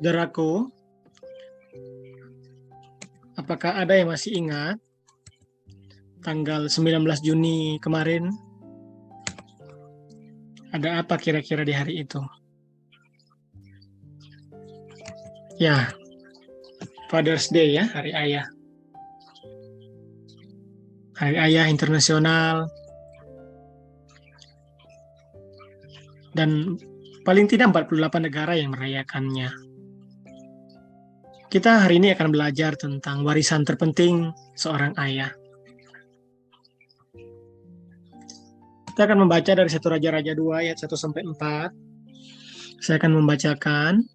Saudaraku, apakah ada yang masih ingat tanggal 19 Juni kemarin? Ada apa kira-kira di hari itu? Ya, Father's Day ya, Hari Ayah. Hari Ayah Internasional. Dan paling tidak 48 negara yang merayakannya. Kita hari ini akan belajar tentang warisan terpenting seorang ayah. Kita akan membaca dari 1 Raja-Raja 2 ayat 1-4. Saya akan membacakan.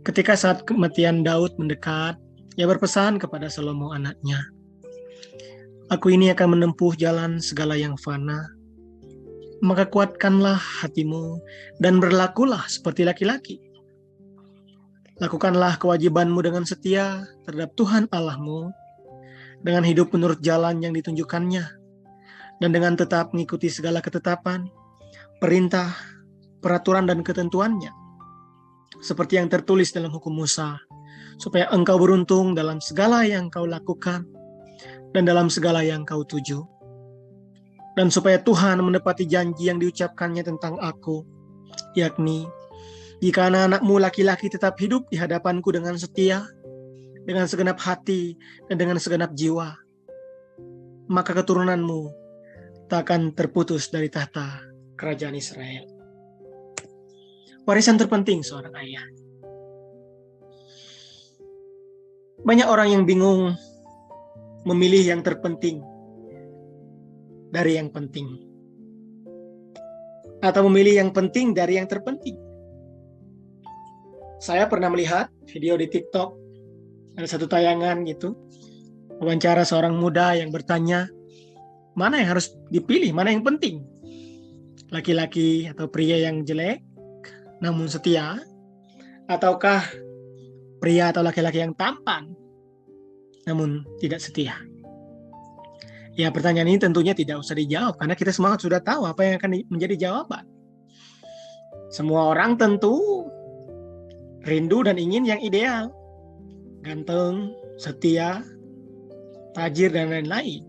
Ketika saat kematian Daud mendekat, ia berpesan kepada Salomo anaknya, "Aku ini akan menempuh jalan segala yang fana. Maka kuatkanlah hatimu dan berlakulah seperti laki-laki. Lakukanlah kewajibanmu dengan setia terhadap Tuhan Allahmu, dengan hidup menurut jalan yang ditunjukkannya, dan dengan tetap mengikuti segala ketetapan, perintah, peraturan, dan ketentuannya, seperti yang tertulis dalam hukum Musa, supaya engkau beruntung dalam segala yang kau lakukan dan dalam segala yang kau tuju. Dan supaya Tuhan menepati janji yang diucapkannya tentang aku, yakni, jika anak-anakmu laki-laki tetap hidup di hadapanku dengan setia, dengan segenap hati, dan dengan segenap jiwa, maka keturunanmu tak akan terputus dari tahta kerajaan Israel." Warisan terpenting seorang ayah. Banyak orang yang bingung memilih yang terpenting dari yang penting, atau memilih yang penting dari yang terpenting. Saya pernah melihat video di TikTok, ada satu tayangan gitu, wawancara seorang muda yang bertanya, mana yang harus dipilih, mana yang penting? Laki-laki atau pria yang jelek, namun setia, ataukah pria atau laki-laki yang tampan, namun tidak setia? Ya, pertanyaan ini tentunya tidak usah dijawab, karena kita semua sudah tahu apa yang akan menjadi jawaban. Semua orang tentu rindu dan ingin yang ideal. Ganteng, setia, tajir, dan lain-lain.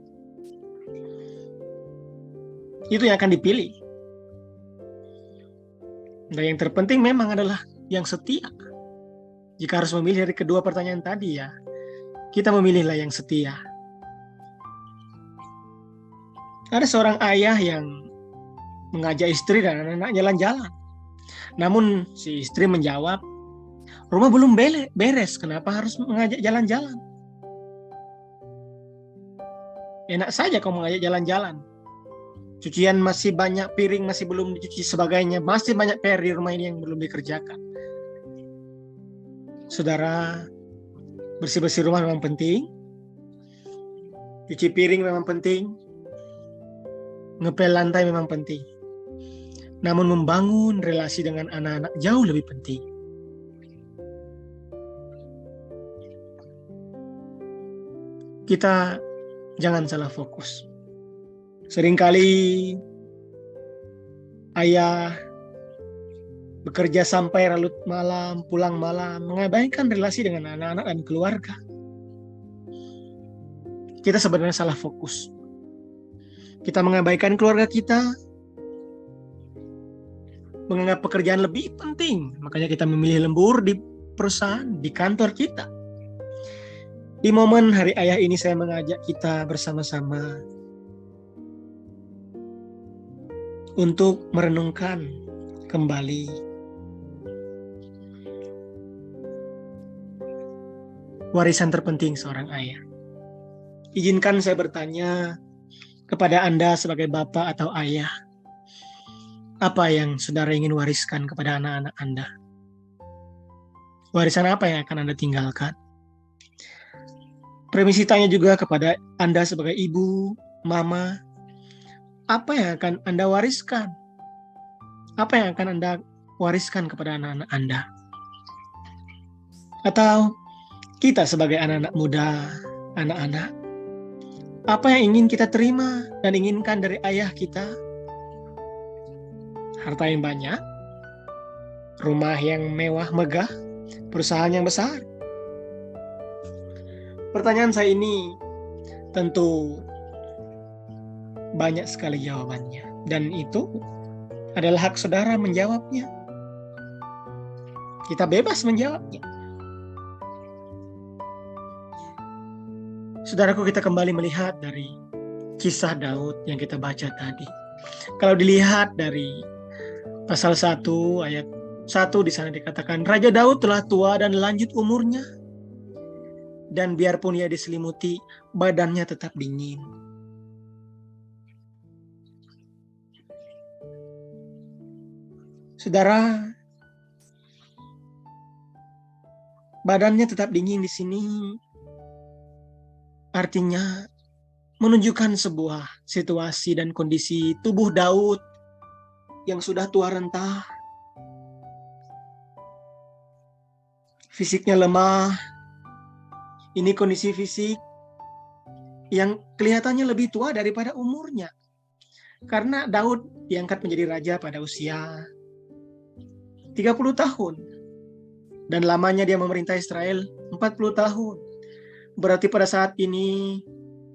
Itu yang akan dipilih. Dan yang terpenting memang adalah yang setia. Jika harus memilih dari kedua pertanyaan tadi ya, kita memilihlah yang setia. Ada seorang ayah yang mengajak istri dan anak-anak jalan-jalan. Namun si istri menjawab, rumah belum beres, kenapa harus mengajak jalan-jalan? Enak saja kau mengajak jalan-jalan. Cucian masih banyak, piring masih belum dicuci sebagainya, masih banyak PR di rumah ini yang belum dikerjakan. Saudara, bersih-bersih rumah memang penting, cuci piring memang penting, ngepel lantai memang penting. Namun membangun relasi dengan anak-anak jauh lebih penting. Kita jangan salah fokus. Seringkali ayah bekerja sampai larut malam, pulang malam, mengabaikan relasi dengan anak-anak dan keluarga. Kita sebenarnya salah fokus. Kita mengabaikan keluarga kita, menganggap pekerjaan lebih penting. Makanya kita memilih lembur di perusahaan, di kantor kita. Di momen Hari Ayah ini saya mengajak kita bersama-sama untuk merenungkan kembali warisan terpenting seorang ayah. Izinkan saya bertanya kepada Anda sebagai bapak atau ayah, apa yang saudara ingin wariskan kepada anak-anak Anda? Warisan apa yang akan Anda tinggalkan? Permisi tanya juga kepada Anda sebagai ibu, mama, apa yang akan Anda wariskan? Apa yang akan Anda wariskan kepada anak-anak Anda? Atau kita sebagai anak-anak muda, anak-anak, apa yang ingin kita terima dan inginkan dari ayah kita? Harta yang banyak, rumah yang mewah megah, perusahaan yang besar. Pertanyaan saya ini tentu banyak sekali jawabannya, dan itu adalah hak saudara menjawabnya. Kita bebas menjawabnya. Saudaraku, kita kembali melihat dari kisah Daud yang kita baca tadi. Kalau dilihat dari pasal 1 ayat 1, di sana dikatakan, Raja Daud telah tua dan lanjut umurnya, dan biarpun ia diselimuti, badannya tetap dingin. Saudara, badannya tetap dingin di sini artinya menunjukkan sebuah situasi dan kondisi tubuh Daud yang sudah tua renta, fisiknya lemah. Ini kondisi fisik yang kelihatannya lebih tua daripada umurnya, karena Daud diangkat menjadi raja pada usia 30 tahun, dan lamanya dia memerintah Israel 40 tahun. Berarti pada saat ini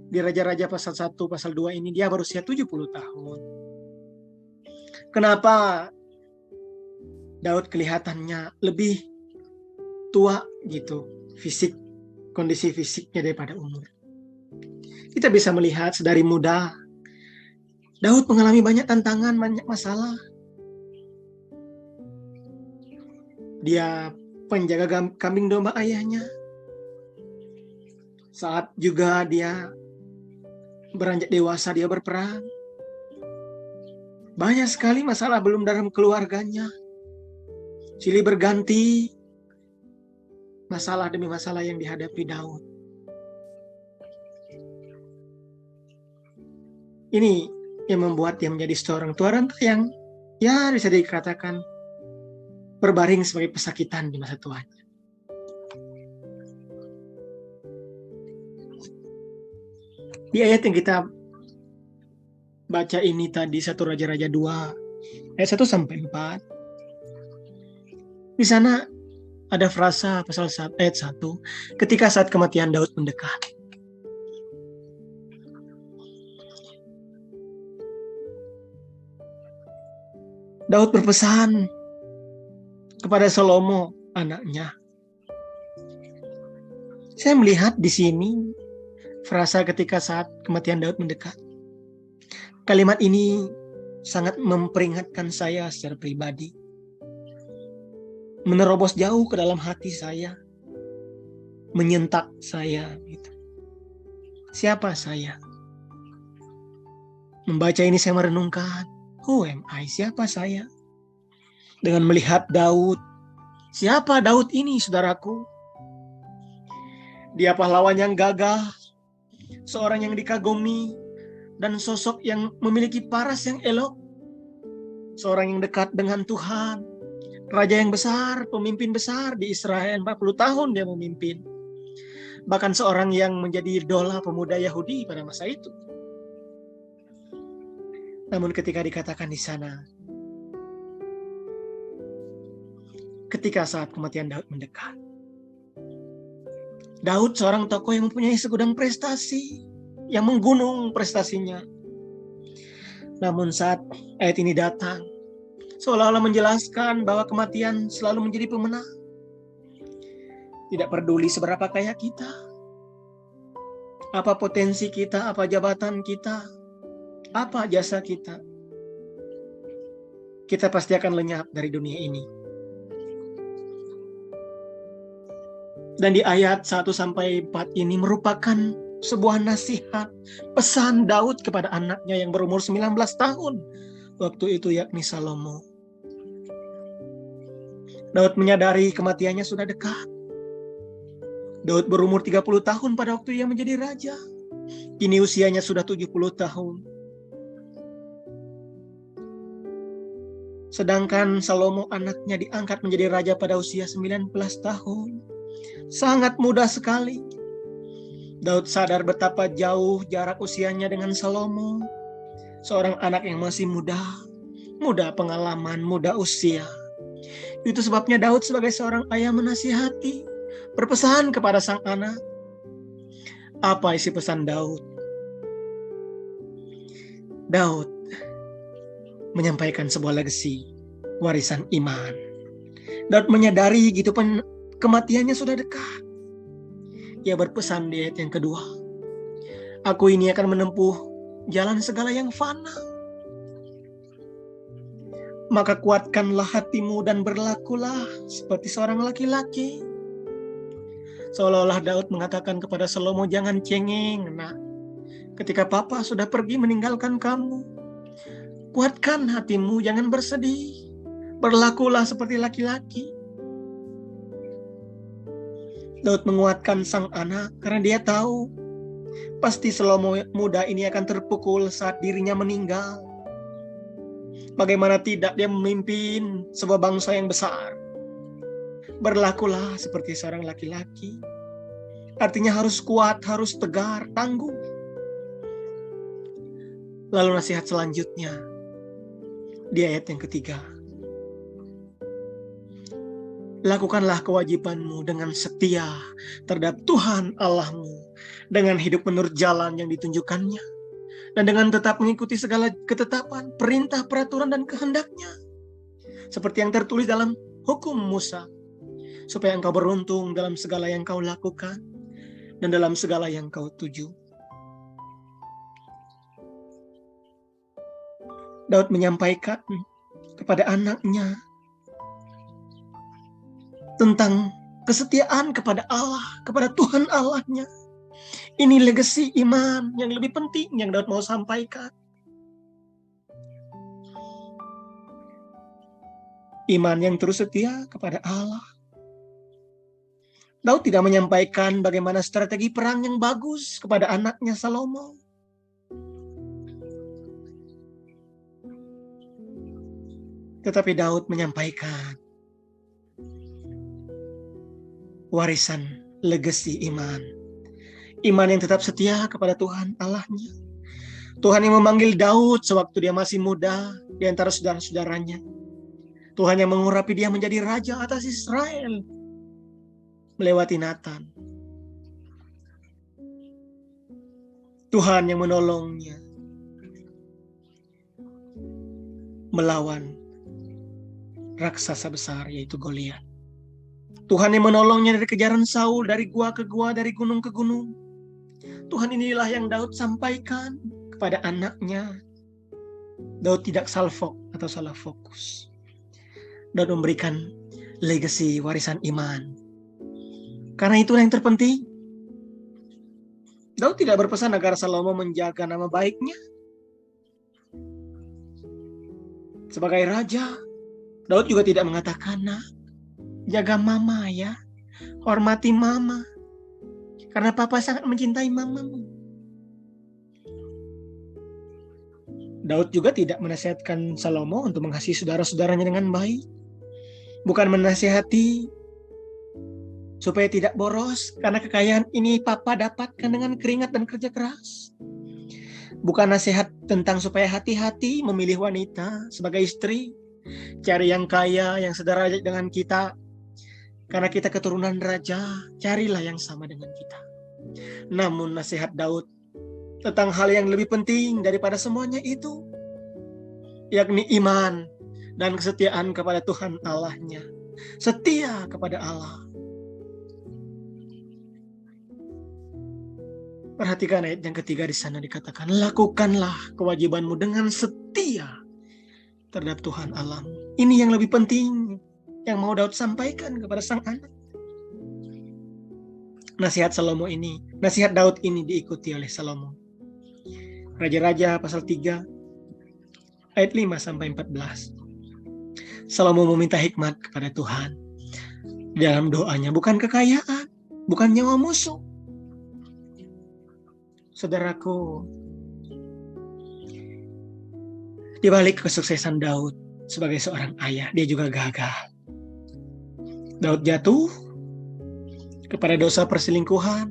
di Raja-Raja pasal 1, pasal 2 ini dia berusia 70 tahun. Kenapa Daud kelihatannya lebih tua gitu, kondisi fisiknya daripada umur? Kita bisa melihat sedari muda Daud mengalami banyak tantangan, banyak masalah. Dia penjaga kambing domba ayahnya. Saat juga dia beranjak dewasa, dia berperang. Banyak sekali masalah belum dalam keluarganya. Silih berganti, masalah demi masalah yang dihadapi Daud. Ini yang membuat dia menjadi seorang tua renta yang bisa dikatakan berbaring sebagai pesakitan di masa tuanya. Di ayat yang kita baca ini tadi, 1 Raja-Raja 2 ayat 1 sampai 4. Di sana ada frasa pasal 1 ayat 1, ketika saat kematian Daud mendekat. Daud berpesan kepada Salomo anaknya. Saya melihat di sini frasa ketika saat kematian Daud mendekat. Kalimat ini sangat memperingatkan saya secara pribadi. Menerobos jauh ke dalam hati saya. Menyentak saya. Gitu. Siapa saya? Membaca ini saya merenungkan. Who am I? Siapa saya? Dengan melihat Daud. Siapa Daud ini, saudaraku? Dia pahlawan yang gagah. Seorang yang dikagumi, dan sosok yang memiliki paras yang elok. Seorang yang dekat dengan Tuhan. Raja yang besar, pemimpin besar di Israel, 40 tahun dia memimpin. Bahkan seorang yang menjadi idola pemuda Yahudi pada masa itu. Namun ketika dikatakan di sana, ketika saat kematian Daud mendekat, Daud seorang tokoh yang mempunyai segudang prestasi, yang menggunung prestasinya. Namun saat ayat ini datang, seolah-olah menjelaskan bahwa kematian selalu menjadi pemenang. Tidak peduli seberapa kaya kita, apa potensi kita, apa jabatan kita, apa jasa kita, kita pasti akan lenyap dari dunia ini. Dan di ayat 1-4 ini merupakan sebuah nasihat, pesan Daud kepada anaknya yang berumur 19 tahun waktu itu, yakni Salomo. Daud menyadari kematiannya sudah dekat. Daud berumur 30 tahun pada waktu ia menjadi raja. Kini usianya sudah 70 tahun. Sedangkan Salomo anaknya diangkat menjadi raja pada usia 19 tahun. Sangat mudah sekali. Daud sadar betapa jauh jarak usianya dengan Salomo. Seorang anak yang masih muda pengalaman, muda usia. Itu sebabnya Daud sebagai seorang ayah menasihati, berpesan kepada sang anak. Apa isi pesan Daud? Daud menyampaikan sebuah legasi, warisan iman. Daud menyadari gitu kematiannya sudah dekat. Ia berpesan di ayat yang kedua, aku ini akan menempuh jalan segala yang fana. Maka kuatkanlah hatimu dan berlakulah seperti seorang laki-laki. Seolah-olah Daud mengatakan kepada Salomo, jangan cengeng, nak. Ketika papa sudah pergi meninggalkan kamu, kuatkan hatimu, jangan bersedih. Berlakulah seperti laki-laki. Daud menguatkan sang anak karena dia tahu pasti Salomo muda ini akan terpukul saat dirinya meninggal. Bagaimana tidak dia memimpin sebuah bangsa yang besar. Berlakulah seperti seorang laki-laki. Artinya harus kuat, harus tegar, tangguh. Lalu nasihat selanjutnya di ayat yang ketiga. Lakukanlah kewajibanmu dengan setia terhadap Tuhan Allahmu, dengan hidup menurut jalan yang ditunjukkannya, dan dengan tetap mengikuti segala ketetapan, perintah, peraturan, dan kehendaknya. Seperti yang tertulis dalam hukum Musa, supaya engkau beruntung dalam segala yang kau lakukan, dan dalam segala yang kau tuju. Daud menyampaikan kepada anaknya tentang kesetiaan kepada Allah, kepada Tuhan Allahnya. Ini legasi iman yang lebih penting yang Daud mau sampaikan. Iman yang terus setia kepada Allah. Daud tidak menyampaikan bagaimana strategi perang yang bagus kepada anaknya Salomo. Tetapi Daud menyampaikan warisan legasi iman. Iman yang tetap setia kepada Tuhan Allahnya. Tuhan yang memanggil Daud sewaktu dia masih muda di antara saudara-saudaranya. Tuhan yang mengurapi dia menjadi raja atas Israel melewati Natan. Tuhan yang menolongnya melawan raksasa besar yaitu Goliat. Tuhan yang menolongnya dari kejaran Saul, dari gua ke gua, dari gunung ke gunung. Tuhan inilah yang Daud sampaikan kepada anaknya. Daud tidak salfok atau salah fokus. Daud memberikan legasi warisan iman. Karena itulah yang terpenting. Daud tidak berpesan agar Salomo menjaga nama baiknya. Sebagai raja, Daud juga tidak mengatakan, nah, jaga mama ya, hormati mama, karena papa sangat mencintai mamamu. Daud juga tidak menasihatkan Salomo untuk mengasihi saudara-saudaranya dengan baik. Bukan menasihati supaya tidak boros, karena kekayaan ini papa dapatkan dengan keringat dan kerja keras. Bukan nasihat tentang supaya hati-hati memilih wanita sebagai istri, cari yang kaya, yang sederajat dengan kita. Karena kita keturunan raja, carilah yang sama dengan kita. Namun nasihat Daud tentang hal yang lebih penting daripada semuanya itu, yakni iman dan kesetiaan kepada Tuhan Allahnya. Setia kepada Allah. Perhatikan ayat yang ketiga di sana dikatakan, lakukanlah kewajibanmu dengan setia terhadap Tuhan Allahmu. Ini yang lebih penting yang mau Daud sampaikan kepada sang anak. Nasihat Daud ini diikuti oleh Salomo. Raja-Raja pasal 3 ayat 5 sampai 14. Salomo meminta hikmat kepada Tuhan dalam doanya, bukan kekayaan, bukan nyawa musuh. Saudaraku, di balik kesuksesan Daud sebagai seorang ayah, dia juga gagal. Daud jatuh kepada dosa perselingkuhan,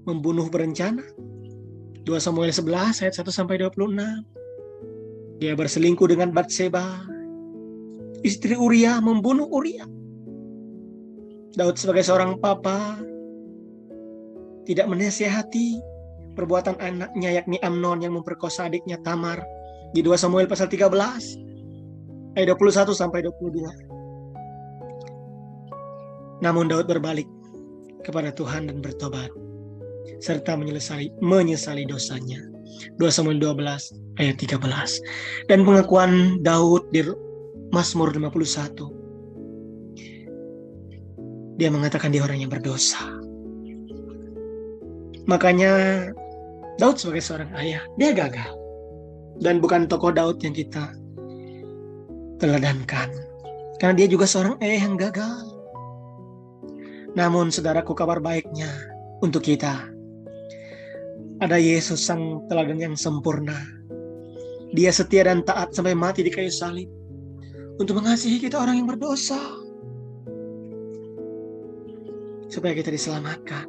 membunuh berencana. 2 Samuel 11 ayat 1 sampai 26. Dia berselingkuh dengan Batseba. istri Uria membunuh Uria. Daud sebagai seorang papa tidak menasihati perbuatan anaknya yakni Amnon yang memperkosa adiknya Tamar di 2 Samuel pasal 13 ayat 21 sampai 22. Namun Daud berbalik kepada Tuhan dan bertobat serta menyesali dosanya. 2 Samuel 12 ayat 13. Dan pengakuan Daud di Mazmur 51. Dia mengatakan dia orang yang berdosa. Makanya Daud sebagai seorang ayah, dia gagal. Dan bukan tokoh Daud yang kita teladankan. Karena dia juga seorang ayah yang gagal. Namun saudaraku, kabar baiknya untuk kita, ada Yesus sang teladan yang sempurna. Dia setia dan taat sampai mati di kayu salib untuk mengasihi kita orang yang berdosa, supaya kita diselamatkan.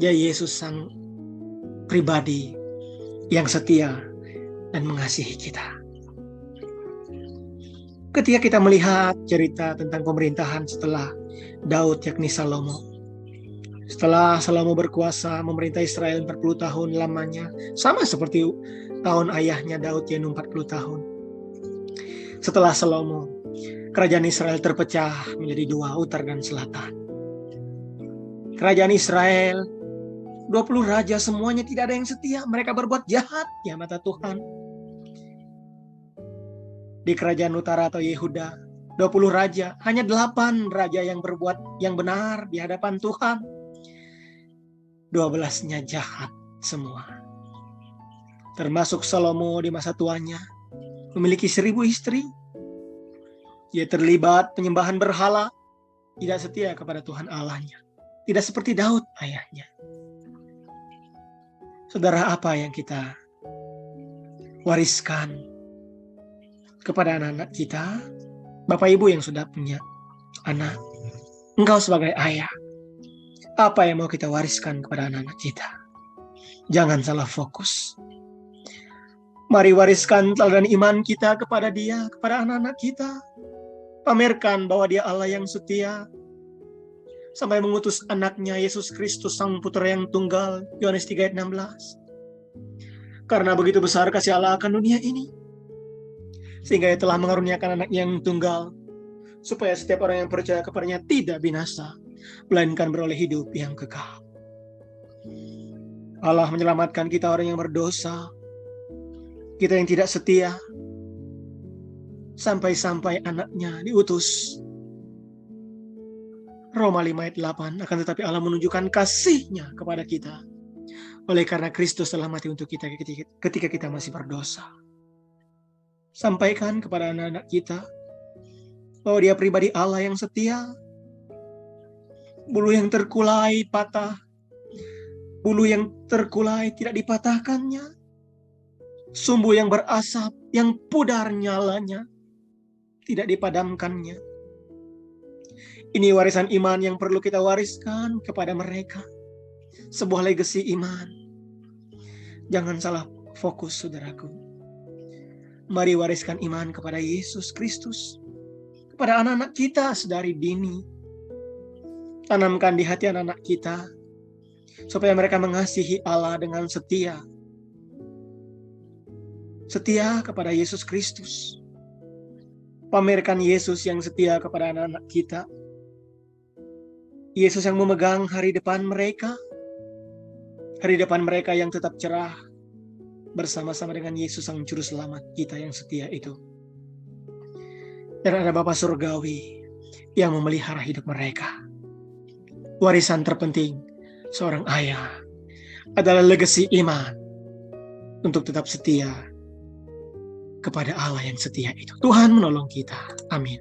Dia Yesus sang pribadi yang setia dan mengasihi kita. Ketika kita melihat cerita tentang pemerintahan setelah Daud yakni Salomo. Setelah Salomo berkuasa memerintah Israel 40 tahun lamanya, sama seperti tahun ayahnya Daud yaitu 40 tahun. Setelah Salomo, kerajaan Israel terpecah menjadi 2, utara dan selatan. Kerajaan Israel 20 raja semuanya tidak ada yang setia, mereka berbuat jahat di mata Tuhan. Di kerajaan utara atau Yehuda, 20 raja, hanya 8 raja yang berbuat yang benar di hadapan Tuhan. 12-nya jahat semua. Termasuk Salomo di masa tuanya, memiliki 1000 istri. Ia terlibat penyembahan berhala, tidak setia kepada Tuhan Allahnya. Tidak seperti Daud ayahnya. Saudara, apa yang kita wariskan kepada anak-anak kita? Bapak Ibu yang sudah punya anak, engkau sebagai ayah, apa yang mau kita wariskan kepada anak-anak kita? Jangan salah fokus. Mari wariskan teladan iman kita kepada dia, kepada anak-anak kita. Pamerkan bahwa dia Allah yang setia, sampai mengutus anaknya Yesus Kristus sang putra yang tunggal, Yohanes 3 ayat 16. Karena begitu besar kasih Allah akan dunia ini, sehingga ia telah mengaruniakan anak yang tunggal, supaya setiap orang yang percaya kepadanya tidak binasa, melainkan beroleh hidup yang kekal. Allah menyelamatkan kita orang yang berdosa, kita yang tidak setia, sampai-sampai anaknya diutus. Roma 5 ayat 8, akan tetapi Allah menunjukkan kasih-Nya kepada kita, oleh karena Kristus telah mati untuk kita ketika kita masih berdosa. Sampaikan kepada anak-anak kita bahwa dia pribadi Allah yang setia. Bulu yang terkulai patah, bulu yang terkulai tidak dipatahkannya. Sumbu yang berasap, yang pudar nyalanya, tidak dipadamkannya. Ini warisan iman yang perlu kita wariskan kepada mereka. Sebuah legasi iman. Jangan salah fokus, saudaraku. Mari wariskan iman kepada Yesus Kristus, kepada anak-anak kita sedari dini. Tanamkan di hati anak-anak kita, supaya mereka mengasihi Allah dengan setia. Setia kepada Yesus Kristus. Pamerkan Yesus yang setia kepada anak-anak kita. Yesus yang memegang hari depan mereka. Hari depan mereka yang tetap cerah, bersama-sama dengan Yesus sang juru selamat kita yang setia itu. Dan ada Bapa Surgawi yang memelihara hidup mereka. Warisan terpenting seorang ayah adalah legasi iman untuk tetap setia kepada Allah yang setia itu. Tuhan menolong kita. Amin.